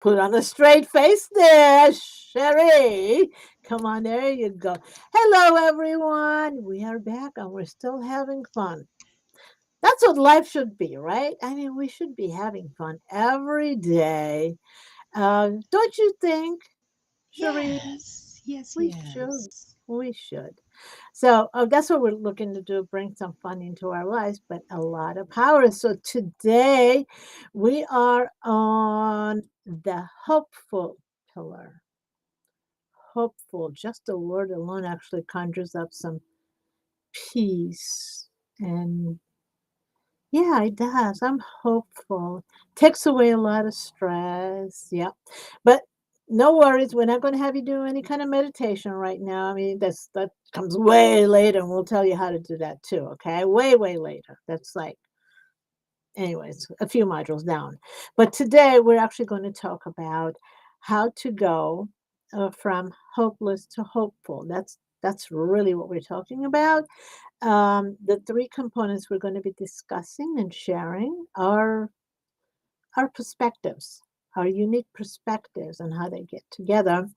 Put on a straight face there, Sherry. Come on, there you go. Hello, everyone. We are back and we're still having fun. That's what life should be, right? I mean, we should be having fun every day. Don't you think, Sherry? Yes, yes, We should. yes. We should. So that's what we're looking to do, bring some fun into our lives, but a lot of power. So today we are on the hopeful pillar. Hopeful. Just the word alone actually conjures up some peace. And yeah, it does. I'm hopeful. Takes away a lot of stress. Yeah. But no worries. We're not going to have you do any kind of meditation right now. I mean, that comes way later, and we'll tell you how to do that too. Okay. Way, way later. That's like, anyways, a few modules down. But today we're actually going to talk about how to go from hopeless to hopeful. That's really what we're talking about. The three components we're going to be discussing and sharing are our perspectives, our unique perspectives, and how they get together.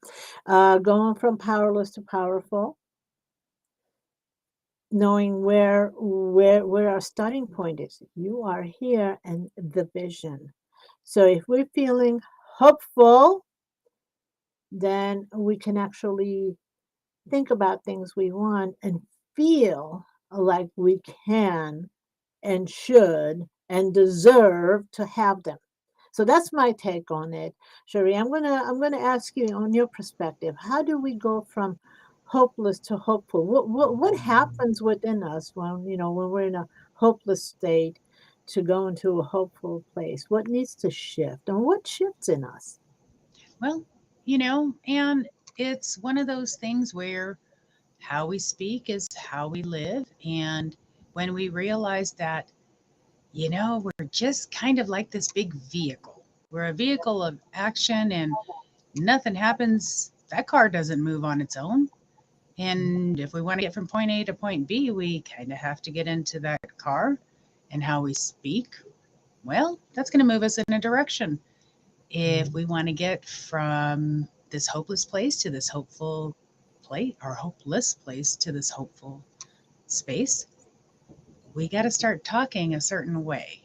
Going from powerless to powerful, knowing where our starting point is. You are here, and the vision. So if we're feeling hopeful, then we can actually think about things we want and feel like we can and should and deserve to have them. So that's my take on it. Sherry, I'm gonna ask you on your perspective, how do we go from hopeless to hopeful? What happens within us when when we're in a hopeless state to go into a hopeful place? What needs to shift and what shifts in us? Well, and it's one of those things where how we speak is how we live. And when we realize that, we're just kind of like this big vehicle. We're a vehicle of action and nothing happens. That car doesn't move on its own. And if we want to get from point A to point B, we kind of have to get into that car and how we speak. Well, that's going to move us in a direction. If we want to get from this hopeless place to this hopeful place, or hopeless place to this hopeful space, we got to start talking a certain way.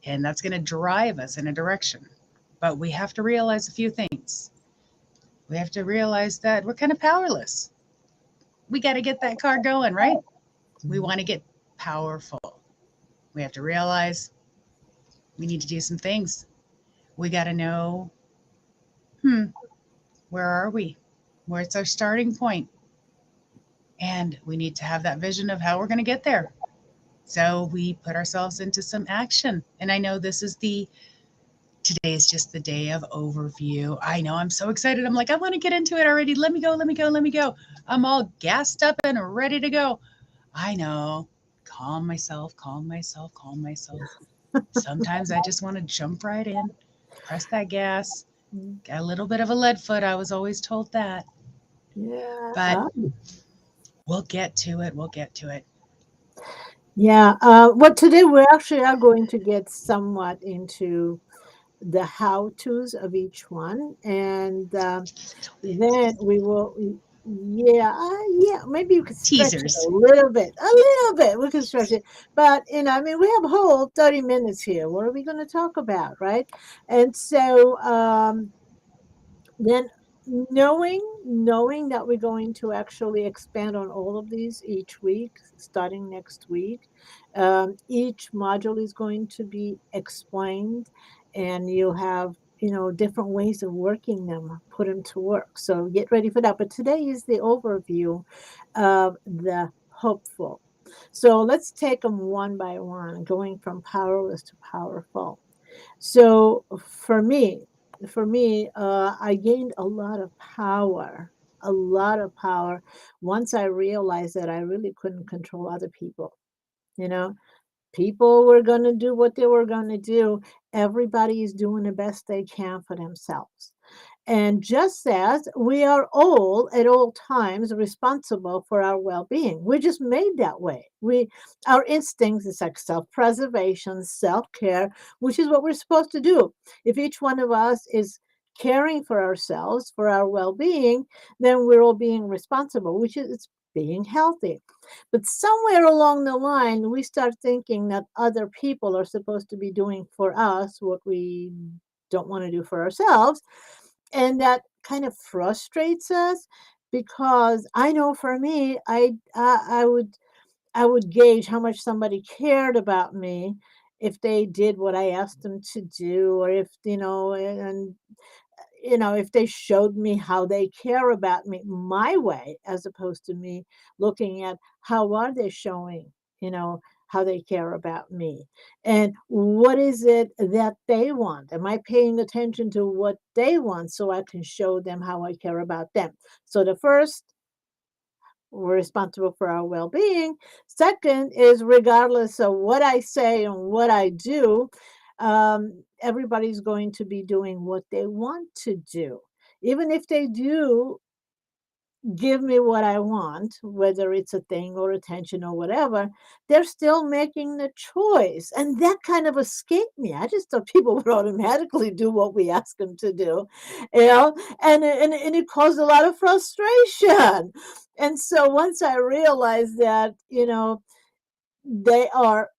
And that's going to drive us in a direction. But we have to realize a few things. We have to realize that we're kind of powerless. We got to get that car going, right? We want to get powerful. We have to realize we need to do some things. We got to know, hmm, where are we? Where's our starting point? And we need to have that vision of how we're going to get there. So we put ourselves into some action. And I know today is just the day of overview. I know I'm so excited. I'm like, I want to get into it already. Let me go, let me go, let me go. I'm all gassed up and ready to go. I know. Calm myself, calm myself, calm myself. Sometimes I just want to jump right in, press that gas. Mm, Got a little bit of a lead foot. I was always told that. yeah. But we'll get to it. We'll get to it. Yeah. Well, today we actually are going to get somewhat into the how to's of each one, and then we will. Yeah, yeah. Maybe you could stretch it Teasers. a little bit, a little bit. We can stretch it, but I mean, we have a whole 30 minutes here. What are we going to talk about, right? And so, then knowing that we're going to actually expand on all of these each week starting next week, each module is going to be explained, and you'll have different ways of working them, put them to work, so get ready for that. But today is the overview of the hopeful. So let's take them one by one, going from powerless to powerful. So for me, I gained a lot of power once I realized that I really couldn't control other people. You know, people were going to do what they were going to do. Everybody is doing the best they can for themselves. And just as we are all at all times responsible for our well-being, we're just made that way. Our instincts is like self-preservation, self-care, which is what we're supposed to do. If each one of us is caring for ourselves, for our well-being, then we're all being responsible, which is it's being healthy. But somewhere along the line, we start thinking that other people are supposed to be doing for us what we don't want to do for ourselves. And that kind of frustrates us because I know for me, I would gauge how much somebody cared about me if they did what I asked them to do, or if, if they showed me how they care about me my way, as opposed to me looking at how are they showing, how they care about me. And what is it that they want? Am I paying attention to what they want so I can show them how I care about them? So the first, we're responsible for our well-being. Second is regardless of what I say and what I do, everybody's going to be doing what they want to do. Even if they do give me what I want, whether it's a thing or attention or whatever, they're still making the choice. And that kind of escaped me. I just thought people would automatically do what we ask them to do, you know, and it caused a lot of frustration. And so once I realized that,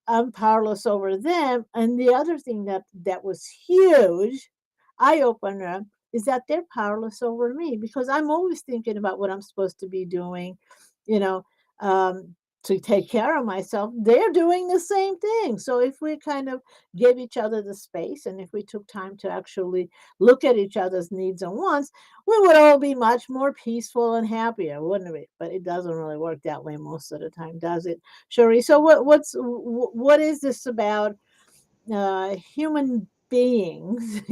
I'm powerless over them. And the other thing that was huge eye opener is that they're powerless over me because I'm always thinking about what I'm supposed to be doing, you know, um, to take care of myself. They're doing the same thing. So if we kind of give each other the space and if we took time to actually look at each other's needs and wants, we would all be much more peaceful and happier, wouldn't we? But it doesn't really work that way most of the time, does it, Cherie? So what is this about human beings,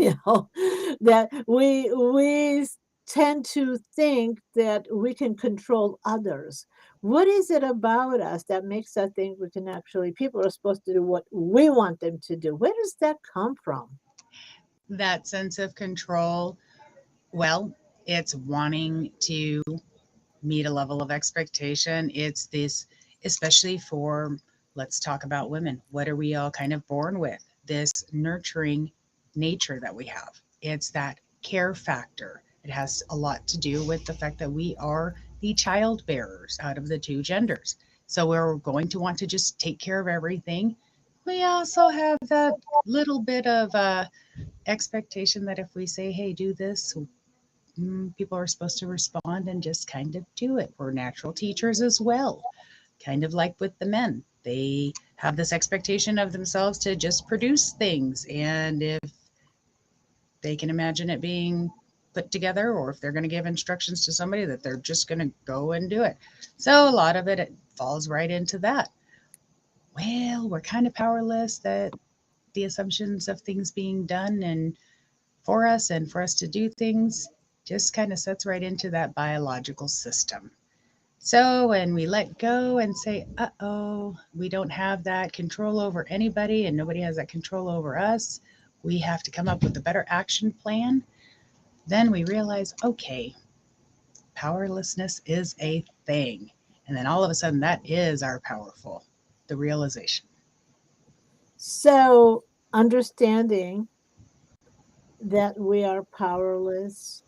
that we tend to think that we can control others? What is it about us that makes us think we can actually, people are supposed to do what we want them to do? Where does that come from? That sense of control, well, it's wanting to meet a level of expectation. It's this, especially for, let's talk about women. What are we all kind of born with? This nurturing nature that we have. It's that care factor. It has a lot to do with the fact that we are the child bearers out of the two genders. So we're going to want to just take care of everything. We also have that little bit of expectation that if we say, hey, do this, people are supposed to respond and just kind of do it. We're natural teachers as well, kind of like with the men. They have this expectation of themselves to just produce things. And if they can imagine it being put together, or if they're going to give instructions to somebody, that they're just going to go and do it. So a lot of it falls right into that. Well, we're kind of powerless, that the assumptions of things being done and for us to do things just kind of sets right into that biological system. So when we let go and say, uh-oh, we don't have that control over anybody and nobody has that control over us, we have to come up with a better action plan. Then we realize, okay, powerlessness is a thing. And then all of a sudden, that is our powerful, the realization. So understanding that we are powerless,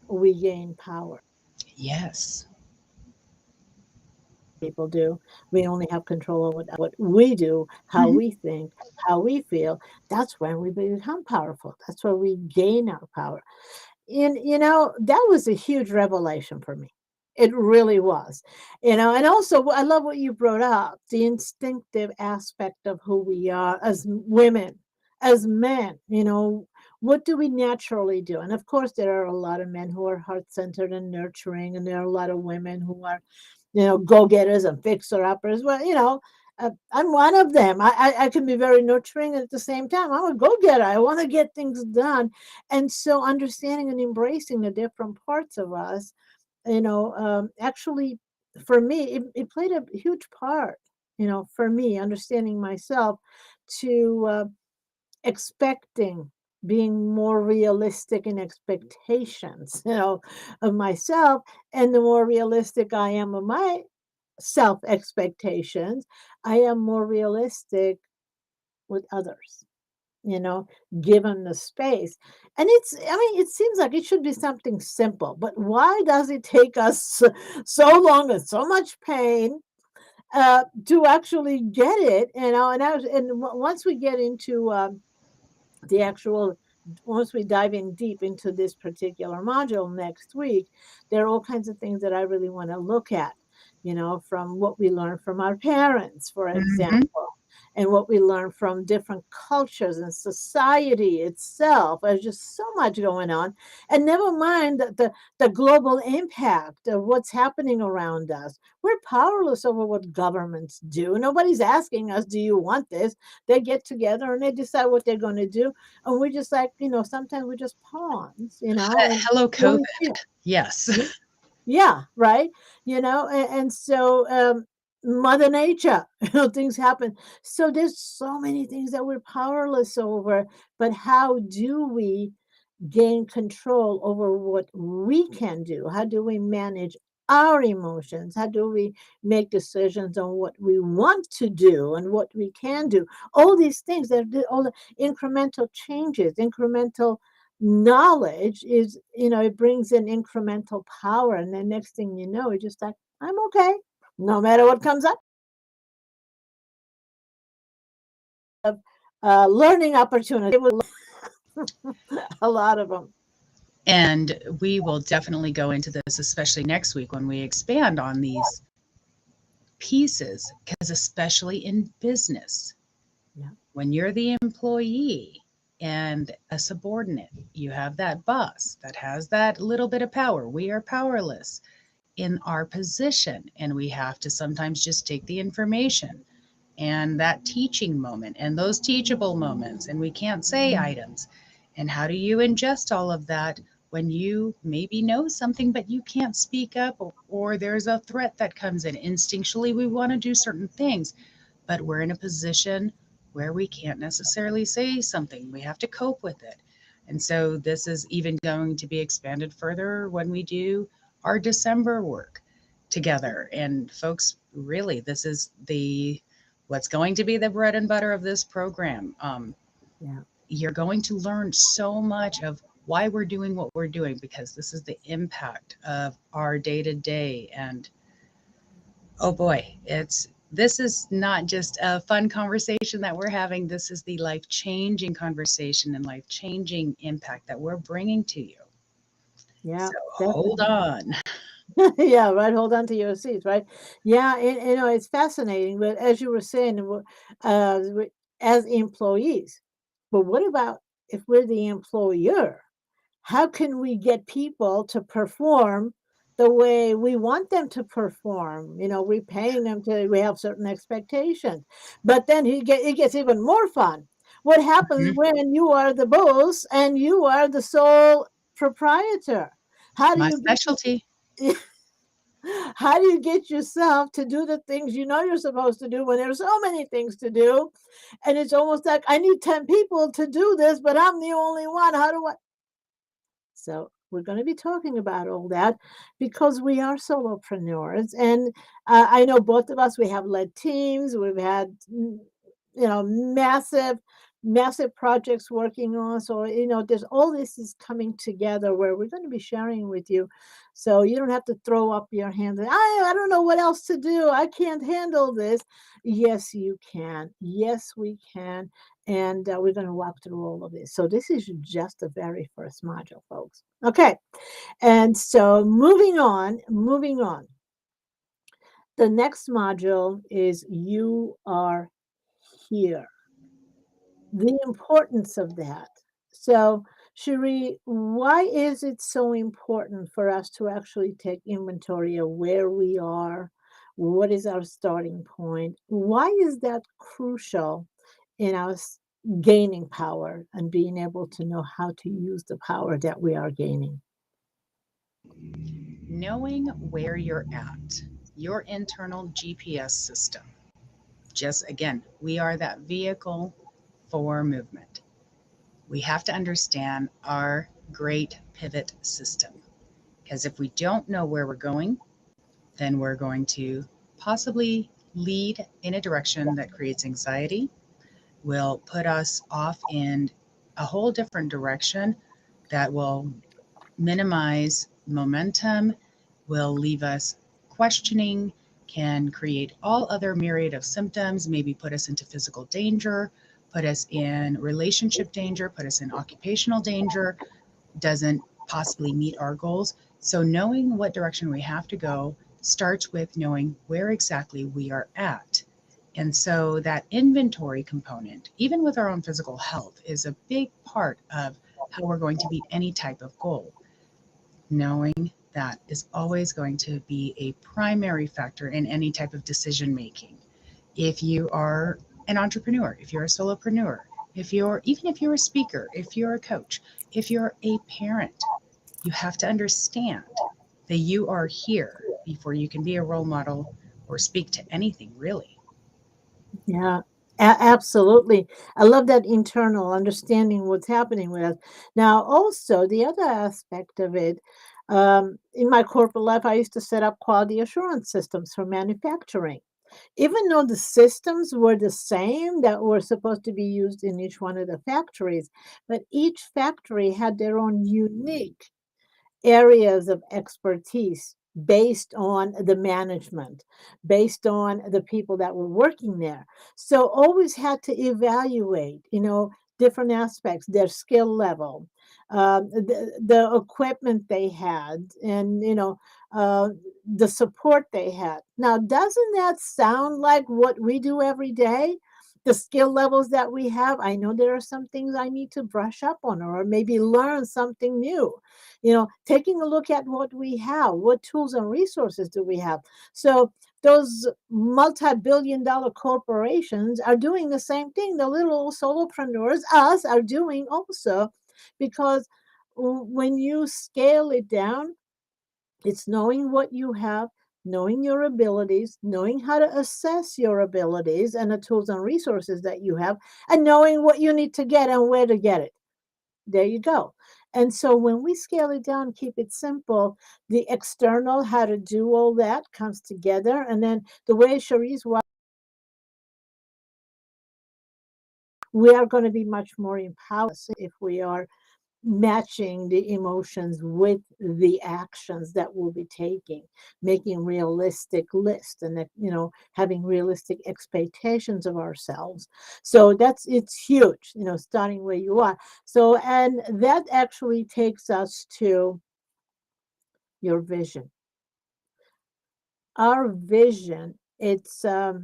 we gain power. Yes. People do. We only have control over what we do, how Mhm. we think, how we feel. That's when we become powerful. That's where we gain our power. And, that was a huge revelation for me. It really was. And also, I love what you brought up, the instinctive aspect of who we are as women, as men. What do we naturally do? And of course, there are a lot of men who are heart centered and nurturing, and there are a lot of women who are go-getters and fixer-uppers. Well, I'm one of them. I can be very nurturing, and at the same time, I'm a go-getter. I want to get things done. And so understanding and embracing the different parts of us, actually, for me, it played a huge part, for me, understanding myself to expecting, being more realistic in expectations, of myself. And the more realistic I am of my self expectations, I am more realistic with others. given the space. And it seems like it should be something simple, but why does it take us so long and so much pain to actually get it? Once we get into the actual once we dive in deep into this particular module next week, there are all kinds of things that I really want to look at, from what we learn from our parents, for Mhm. example, and what we learn from different cultures and society itself. There's just so much going on. And never mind the global impact of what's happening around us. We're powerless over what governments do. Nobody's asking us, do you want this? They get together and they decide what they're going to do. And we're just like, sometimes we're just pawns, and Hello, what COVID. we feel. Yes. Yeah, yeah, right. And so Mother Nature, things happen. So there's so many things that we're powerless over, but how do we gain control over what we can do? How do we manage our emotions? How do we make decisions on what we want to do and what we can do? All these things, all the incremental changes, incremental knowledge it brings in incremental power. And the next thing you know, it's just like, I'm okay. No matter what comes up, learning opportunity, a lot of them. And we will definitely go into this, especially next week when we expand on these pieces, because especially in business, Yeah. when you're the employee and a subordinate, you have that boss that has that little bit of power. We are powerless in our position, and we have to sometimes just take the information and that teaching moment and those teachable moments, and we can't say items. And how do you ingest all of that when you maybe know something but you can't speak up, or there's a threat that comes in? Instinctually we want to do certain things, but we're in a position where we can't necessarily say something. We have to cope with it. And so this is even going to be expanded further when we do our December work together. And folks, really, this is the what's going to be the bread and butter of this program. Yeah. You're going to learn so much of why we're doing what we're doing, because this is the impact of our day to day. And oh boy, this is not just a fun conversation that we're having. This is the life changing conversation and life changing impact that we're bringing to you. Yeah, So hold definitely. on. Yeah, right. Hold on to your seats, right? Yeah, it's fascinating. But as you were saying, as employees, but what about if we're the employer? How can we get people to perform the way we want them to perform? We're paying them we have certain expectations. But then it gets even more fun. What happens Mhm. when you are the boss and you are the sole proprietor? How do My you get specialty. how do you get yourself to do the things you're supposed to do when there's so many things to do? And it's almost like I need 10 people to do this, but I'm the only one. How do I? So we're going to be talking about all that because we are solopreneurs. And I know both of us, we have led teams. We've had, massive, massive projects working on. So, there's all this is coming together where we're going to be sharing with you. So you don't have to throw up your hands. And, I don't know what else to do. I can't handle this. Yes, you can. Yes, we can. And we're going to walk through all of this. So this is just the very first module, folks. Okay. And so moving on. The next module is you are here. The importance of that. So, Cherie, why is it so important for us to actually take inventory of where we are? What is our starting point? Why is that crucial in us gaining power and being able to know how to use the power that we are gaining? Knowing where you're at, your internal GPS system. Just again, we are that vehicle for movement. We have to understand our great pivot system, because if we don't know where we're going, then we're going to possibly lead in a direction that creates anxiety, will put us off in a whole different direction that will minimize momentum, will leave us questioning, can create all other myriad of symptoms, maybe put us into physical danger, put us in relationship danger, put us in occupational danger, doesn't possibly meet our goals. So, knowing what direction we have to go starts with knowing where exactly we are at. And so, that inventory component, even with our own physical health, is a big part of how we're going to meet any type of goal. Knowing that is always going to be a primary factor in any type of decision making. If you are an entrepreneur, if you're a solopreneur, if you're a speaker, if you're a coach, if you're a parent, you have to understand that you are here before you can be a role model or speak to anything really. Yeah, absolutely. I love that internal understanding what's happening with us. Now, also, the other aspect of it, in my corporate life, I used to set up quality assurance systems for manufacturing. Even though the systems were the same that were supposed to be used in each one of the factories, but each factory had their own unique areas of expertise based on the management, based on the people that were working there. So always had to evaluate, different aspects, their skill level, the equipment they had, and the support they had. Now, doesn't that sound like what we do every day? The skill levels that we have. I know there are some things I need to brush up on or maybe learn something new, taking a look at what we have, what tools and resources do we have. So those multi-billion-dollar corporations are doing the same thing. The little solopreneurs, us, are doing also, because when you scale it down, it's knowing what you have, knowing your abilities, knowing how to assess your abilities and the tools and resources that you have, and knowing what you need to get and where to get it. There you go. And so when we scale it down, keep it simple, the external, how to do all that comes together. And then the way Cherise was, we are going to be much more empowered if we are matching the emotions with the actions that we'll be taking, making realistic lists, and having realistic expectations of ourselves. So it's huge, starting where you are. So, and that actually takes us to your vision. Our vision, it's I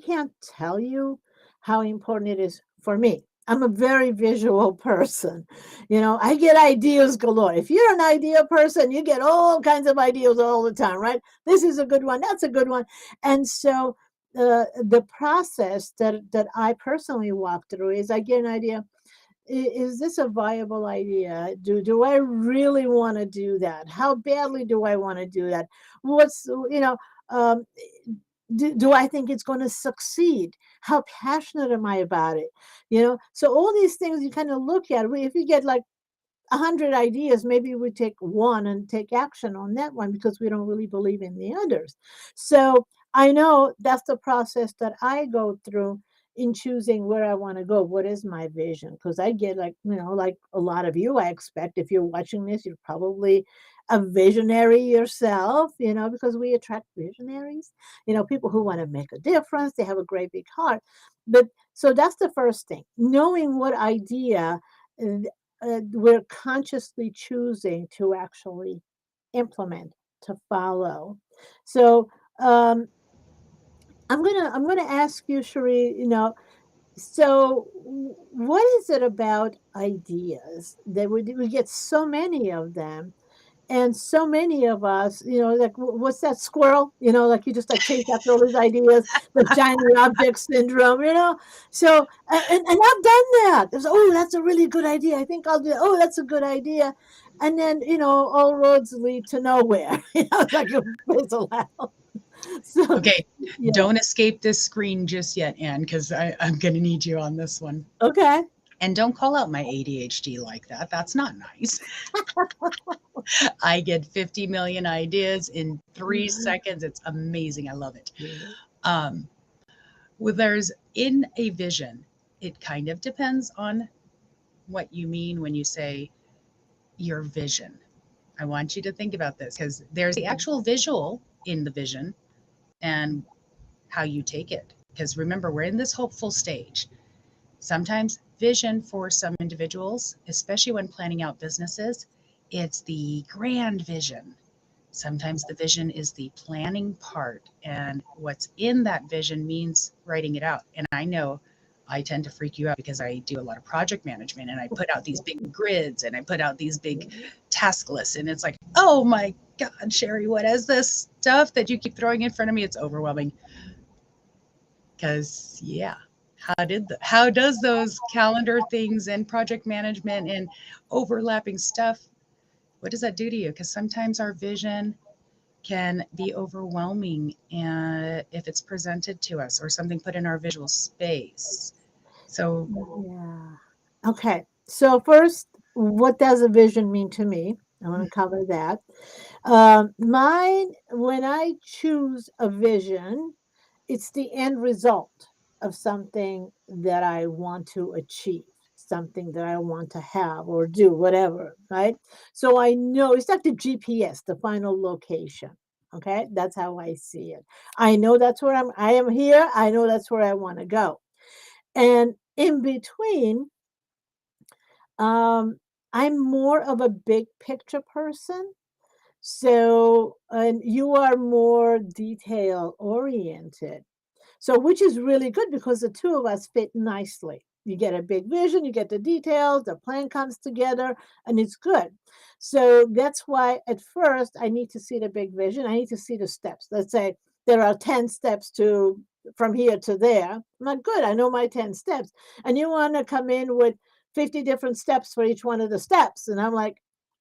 can't tell you how important it is for me. I'm a very visual person. I get ideas galore. If you're an idea person, you get all kinds of ideas all the time, right? This is a good one. That's a good one. And so the process that I personally walk through is I get an idea. Is this a viable idea? Do I really want to do that? How badly do I want to do that? What's, um, do I think it's going to succeed? How passionate am I about it? So all these things you kind of look at. If you get like 100 ideas, maybe we take one and take action on that one because we don't really believe in the others. So I know that's the process that I go through in choosing where I want to go. What is my vision? Because I get like a lot of you, I expect if you're watching this, you're probably a visionary yourself, because we attract visionaries, people who want to make a difference. They have a great big heart. But so that's the first thing, knowing what idea we're consciously choosing to actually implement, to follow. So I'm gonna ask you, Cherie. So what is it about ideas that we get so many of them? And so many of us, like what's that squirrel? Like you just like chase after all these ideas, the shiny object syndrome. So and I've done that. There's that's a really good idea. I think I'll do. Oh, that's a good idea. And then all roads lead to nowhere. It's like a fizzle out. So Okay, yeah, don't escape this screen just yet, Anne, because I'm going to need you on this one. okay. And don't call out my ADHD like that. That's not nice. I get 50 million ideas in 3 seconds. It's amazing. I love it. Um, Well, there's in a vision, it kind of depends on what you mean when you say your vision. I want you to think about this because there's the actual visual in the vision and how you take it. Because remember, we're in this hopeful stage. Sometimes vision for some individuals, especially when planning out businesses, it's the grand vision. Sometimes the vision is the planning part, and what's in that vision means writing it out. And I know I tend to freak you out because I do a lot of project management and I put out these big grids and I put out these big task lists. And it's like, oh my God, Sherry, what is this stuff that you keep throwing in front of me? It's overwhelming. Because, yeah, how does those calendar things and project management and overlapping stuff, what does that do to you? Because sometimes our vision can be overwhelming and if it's presented to us or something put in our visual space. So Yeah. Okay. So first, what does a vision mean to me? I want to cover that. Mine, when I choose a vision, it's the end result of something that I want to achieve, something that I want to have or do, whatever, right? So I know it's like the GPS, the final location. Okay, that's how I see it. I know that's where I am here. I know that's where I want to go. And in between, um, I'm more of a big picture person. So, and you are more detail oriented. So, which is really good because the two of us fit nicely. You get a big vision, you get the details, the plan comes together, and it's good. So that's why at first I need to see the big vision. I need to see the steps. Let's say there are 10 steps to from here to there. I'm like, good, I know my 10 steps. And you want to come in with 50 different steps for each one of the steps. And I'm like,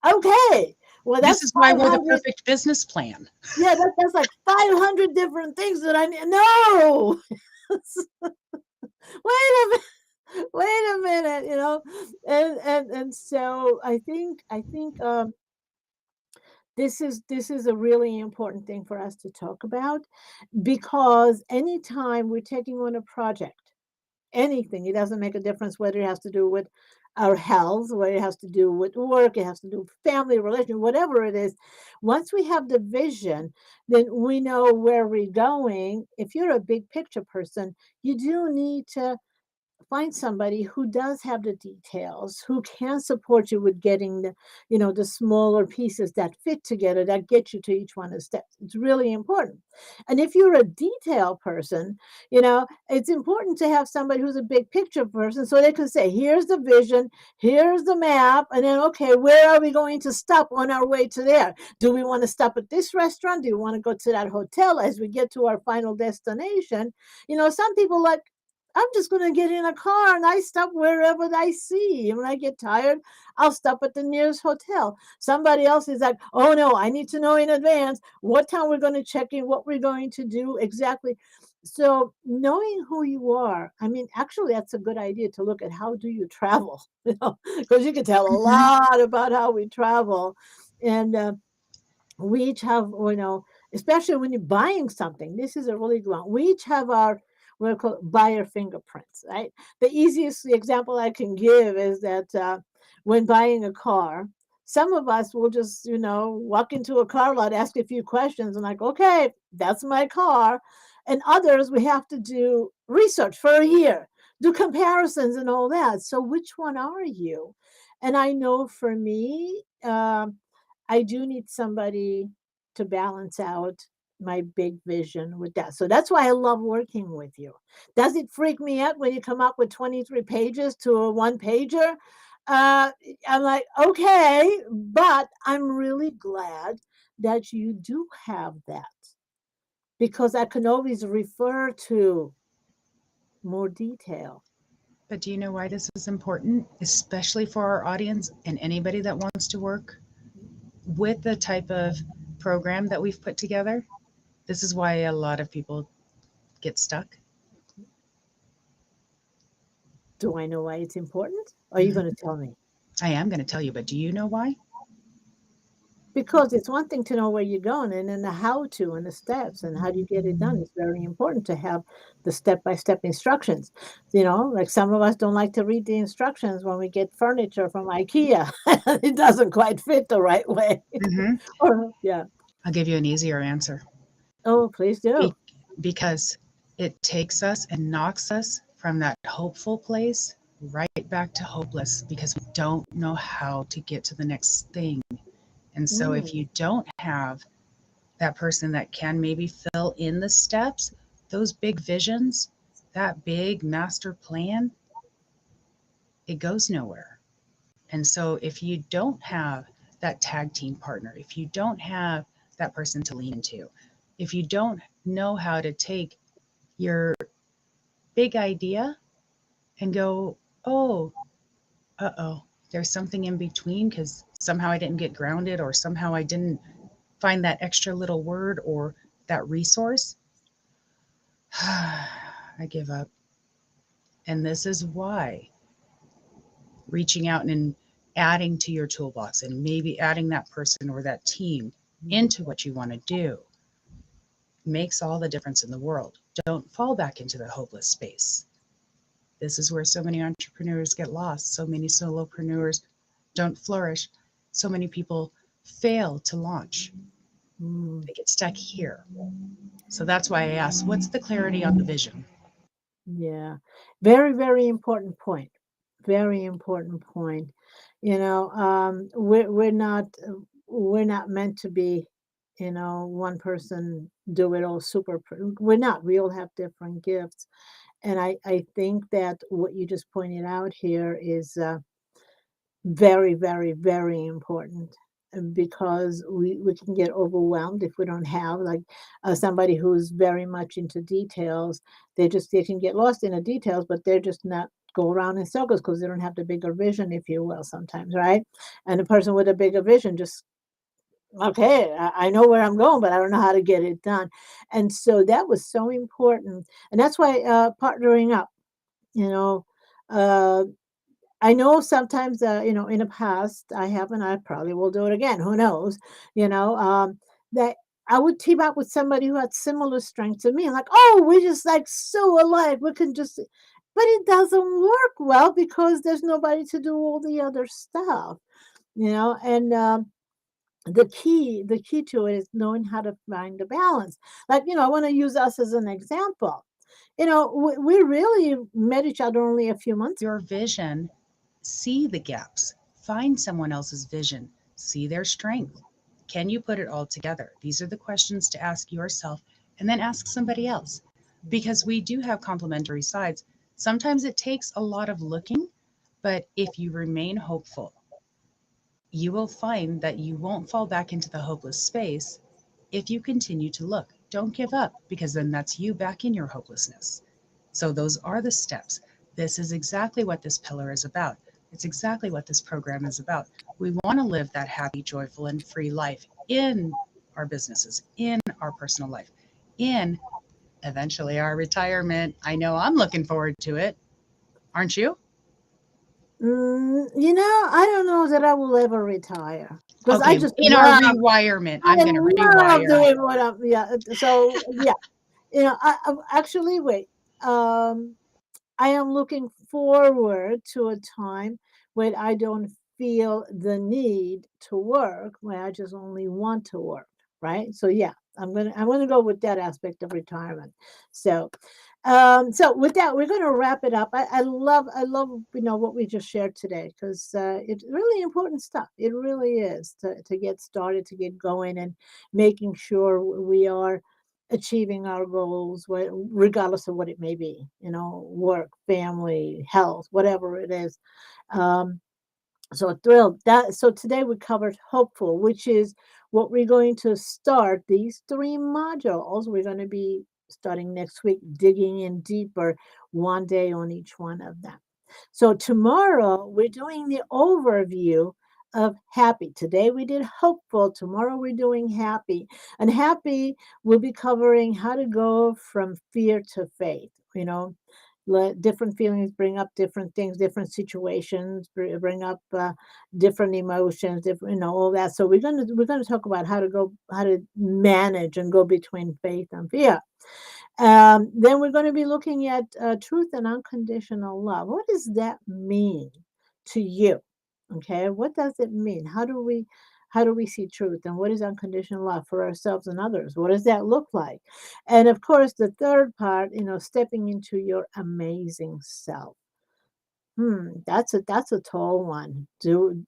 okay, well, this that's is why we're the 500. perfect business plan. Yeah, that's like 500 different things that I need. No, wait a minute, wait a minute, and so I think this is a really important thing for us to talk about because anytime we're taking on a project, anything, it doesn't make a difference whether it has to do with our health, whether it has to do with work, it has to do with family, relation, whatever it is. Once we have the vision, then we know where we're going. If you're a big picture person, you do need to find somebody who does have the details, who can support you with getting the smaller pieces that fit together, that get you to each one of the steps. It's really important. And if you're a detail person, it's important to have somebody who's a big picture person so they can say, here's the vision, here's the map, and then, okay, where are we going to stop on our way to there? Do we want to stop at this restaurant? Do you want to go to that hotel as we get to our final destination? Some people like, I'm just going to get in a car and I stop wherever I see. And when I get tired, I'll stop at the nearest hotel. Somebody else is like, oh no, I need to know in advance what time we're going to check in, what we're going to do exactly. So knowing who you are, I mean, actually, that's a good idea to look at how do you travel, because you can tell a Mhm. lot about how we travel. And we each have, especially when you're buying something, this is a really good one. We each have our what we call buyer fingerprints, right? The easiest example I can give is that when buying a car, some of us will just, walk into a car lot, ask a few questions, and like, okay, that's my car. And others, we have to do research for a year, do comparisons and all that. So, which one are you? And I know for me, I do need somebody to balance out my big vision with that. So that's why I love working with you. Does it freak me out when you come up with 23 pages to a one pager? Uh, I'm like, okay, but I'm really glad that you do have that because I can always refer to more detail. But do you know why this is important, especially for our audience and anybody that wants to work with the type of program that we've put together? This is why a lot of people get stuck. Do I know why it's important? Are you Mhm. going to tell me? I am going to tell you, but do you know why? Because it's one thing to know where you're going, and then the how to and the steps and how do you get it done. It's very important to have the step-by-step instructions. Like some of us don't like to read the instructions when we get furniture from IKEA. It doesn't quite fit the right way. Hmm. Or yeah. I'll give you an easier answer. Oh, please do. Be- because it takes us and knocks us from that hopeful place right back to hopeless because we don't know how to get to the next thing. And so, if Mm, you don't have that person that can maybe fill in the steps, those big visions, that big master plan, it goes nowhere. And so, if you don't have that tag team partner, if you don't have that person to lean into, if you don't know how to take your big idea and go, oh, uh-oh, there's something in between because somehow I didn't get grounded or somehow I didn't find that extra little word or that resource, I give up. And this is why reaching out and adding to your toolbox and maybe adding that person or that team mhm, into what you want to do makes all the difference in the world. Don't fall back into the hopeless space. This is where so many entrepreneurs get lost. So many solopreneurs don't flourish. So many people fail to launch. mm. They get stuck here. So that's why I asked, what's the clarity on the vision? Yeah. Very, very important point. Very important point. We're not meant to be, one person do it all we're not. We all have different gifts. And I think that what you just pointed out here is very, very, very important because we can get overwhelmed if we don't have like somebody who's very much into details. They can get lost in the details, but they're just not go around in circles because they don't have the bigger vision, if you will, sometimes, right? And the person with a bigger vision just okay, I know where I'm going, but I don't know how to get it done. And so that was so important, and that's why partnering up, you know. Uh, I know sometimes, in the past, I have, and I probably will do it again. Who knows? That I would team up with somebody who had similar strengths to me. Like, oh, we're just like so alike. We can just, but it doesn't work well because there's nobody to do all the other stuff. And the key to it is knowing how to find the balance. Like, I want to use us as an example. We really met each other only a few months. Your vision, see the gaps, find someone else's vision, see their strength. Can you put it all together? These are the questions to ask yourself and then ask somebody else because we do have complementary sides. Sometimes it takes a lot of looking, but if you remain hopeful, you will find that you won't fall back into the hopeless space if you continue to look. Don't give up because then that's you back in your hopelessness. So, those are the steps. This is exactly what this pillar is about. It's exactly what this program is about. We want to live that happy, joyful, and free life in our businesses, in our personal life, in eventually our retirement. I know I'm looking forward to it. Aren't you? I don't know that I will ever retire because I Okay, just in our love rewirement, I I'm going to love rewire. doing what I'm yeah, so, yeah, I actually, wait, um, I am looking forward to a time when I don't feel the need to work, when I just only want to work, right? So, yeah, I'm gonna go with that aspect of retirement. So, so with that, we're gonna wrap it up. I love, what we just shared today because it's really important stuff. It really is to get started, to get going, and making sure we are achieving our goals, regardless of what it may be, work, family, health, whatever it is. Um, so thrilled that so today we covered hopeful, which is what we're going to start these three modules. We're going to be starting next week, digging in deeper one day on each one of them. So tomorrow we're doing the overview of happy. Today we did hopeful. Tomorrow we're doing happy. And happy will be covering how to go from fear to faith. Different feelings bring up different things, different situations, bring up different emotions, different, all that. So we're gonna talk about how to manage and go between faith and fear. Then we're going to be looking at truth and unconditional love. What does that mean to you? Okay, what does it mean? How do we see truth, and what is unconditional love for ourselves and others? What does that look like? And of course, the third part, stepping into your amazing self. That's a tall one. Do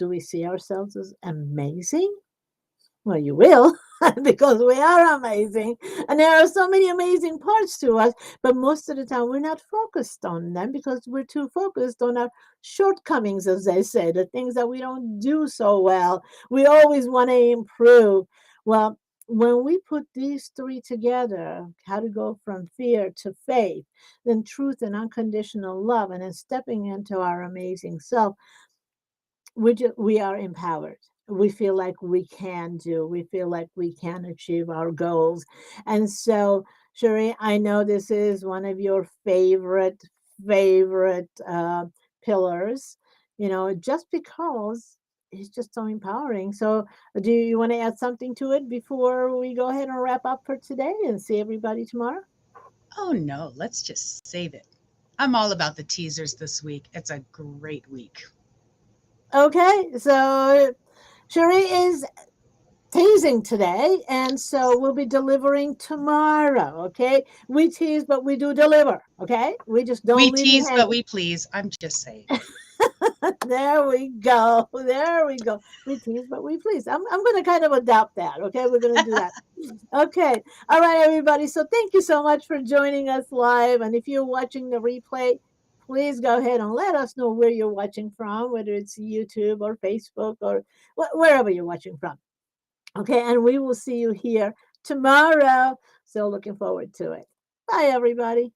we see ourselves as amazing? Well, you will, because we are amazing. And there are so many amazing parts to us, but most of the time we're not focused on them because we're too focused on our shortcomings, as they say, the things that we don't do so well. We always want to improve. Well, when we put these three together, how to go from fear to faith, then truth and unconditional love, and then stepping into our amazing self, we are empowered. We feel like we can do. We feel like we can achieve our goals. And so, Sheree, I know this is one of your favorite pillars. Just because it's just so empowering. So, do you want to add something to it before we go ahead and wrap up for today and see everybody tomorrow? Oh no, let's just save it. I'm all about the teasers this week. It's a great week. Okay, so Sheree is teasing today, and so we'll be delivering tomorrow. Okay, we tease, but we do deliver. Okay, we just We don't leave you tease, but hanging. we please. I'm just saying. There we go. There we go. We tease, but we please. I'm going to kind of adopt that. Okay, we're going to do that. Okay, all right, everybody. So thank you so much for joining us live, and if you're watching the replay, please go ahead and let us know where you're watching from, whether it's YouTube or Facebook or wherever you're watching from. Okay, and we will see you here tomorrow. So looking forward to it. Bye, everybody.